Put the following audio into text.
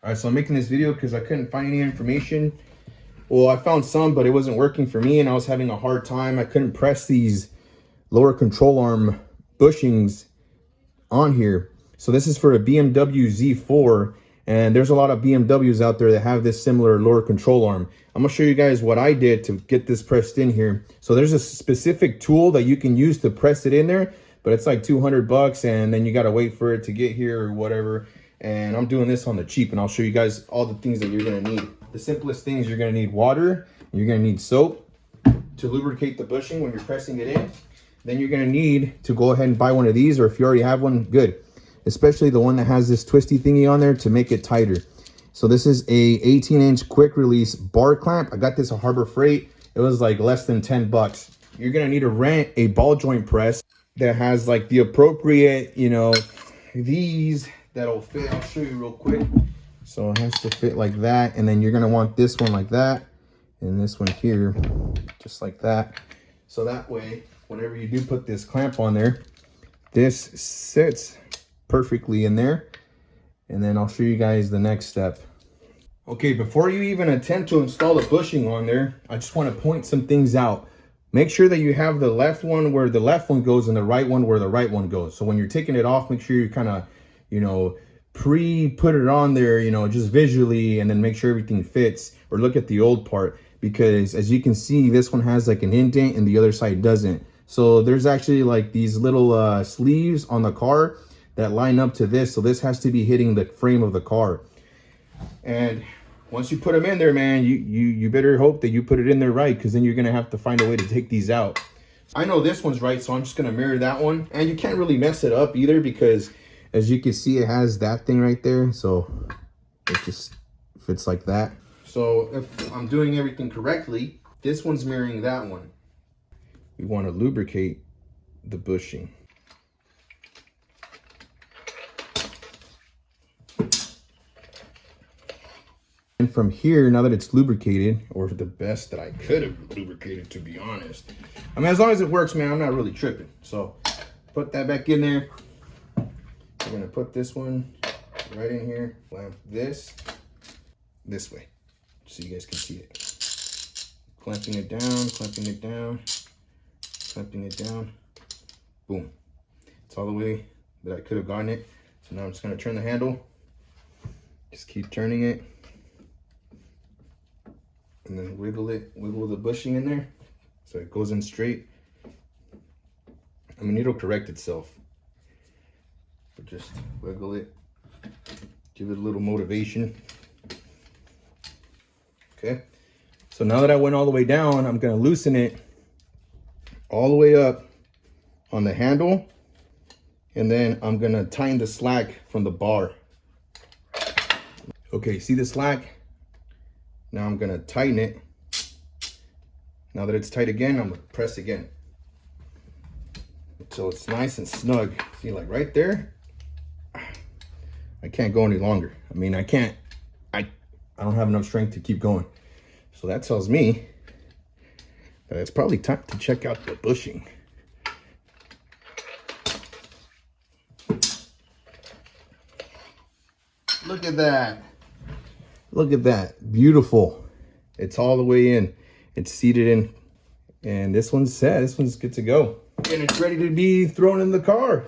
All right, so I'm making this video because I couldn't find any information. Well, I found some, but it wasn't working for me, and I was having a hard time. I couldn't press these lower control arm bushings on here. So this is for a BMW Z4, and there's a lot of BMWs out there that have this similar lower control arm. I'm gonna show you guys what I did to get this pressed in here. So there's a specific tool that you can use to press it in there, but it's like 200 bucks, and then you gotta wait for it to get here or whatever. And I'm doing this on the cheap, and I'll show you guys all the things that you're gonna need. The simplest things, you're gonna need water, you're gonna need soap to lubricate the bushing when you're pressing it in. Then you're gonna need to go ahead and buy one of these, or if you already have one, good. Especially the one that has this twisty thingy on there to make it tighter. So this is a 18-inch quick release bar clamp. I got this at Harbor Freight. It was like less than 10 bucks. You're gonna need to rent a ball joint press that has like the appropriate, you know, these that'll fit. I'll show you real quick. So it has to fit like that, and then you're gonna want this one like that, and this one here just like that. So that way, whenever you do put this clamp on there, this sits perfectly in there. And then I'll show you guys the next step. Okay, before you even attempt to install a bushing on there, I just want to point some things out. Make sure that you have the left one where the left one goes and the right one where the right one goes. So when you're taking it off, make sure you kind of, you know, put it on there, you know, just visually, and then make sure everything fits, or look at the old part, because as you can see, this one has like an indent and the other side doesn't. So there's actually like these little sleeves on the car that line up to this. So this has to be hitting the frame of the car. And once you put them in there, man, you better hope that you put it in there right, because then you're gonna have to find a way to take these out. I know this one's right, so I'm just gonna mirror that one. And you can't really mess it up either, because as you can see, it has that thing right there. So it just fits like that. So if I'm doing everything correctly, this one's mirroring that one. We want to lubricate the bushing. And from here, now that it's lubricated, or the best that I could have lubricated, to be honest. I mean, as long as it works, man, I'm not really tripping. So put that back in there. We're gonna put this one right in here. Clamp this way, so you guys can see it. Clamping it down, clamping it down, clamping it down. Boom. It's all the way that I could have gotten it. So now I'm just gonna turn the handle. Just keep turning it. And then wiggle the bushing in there so it goes in straight. I mean, it'll correct itself, but just wiggle it, give it a little motivation. Okay, so now that I went all the way down, I'm gonna loosen it all the way up on the handle, and then I'm gonna tighten the slack from the bar. Okay, see the slack? Now I'm gonna tighten it. Now that it's tight again, I'm gonna press again until it's nice and snug. See, like right there, I can't go any longer. I mean, I don't have enough strength to keep going. So that tells me that it's probably time to check out the bushing. Look at that. Look at that, beautiful. It's all the way in, it's seated in, and this one's set, this one's good to go. And it's ready to be thrown in the car.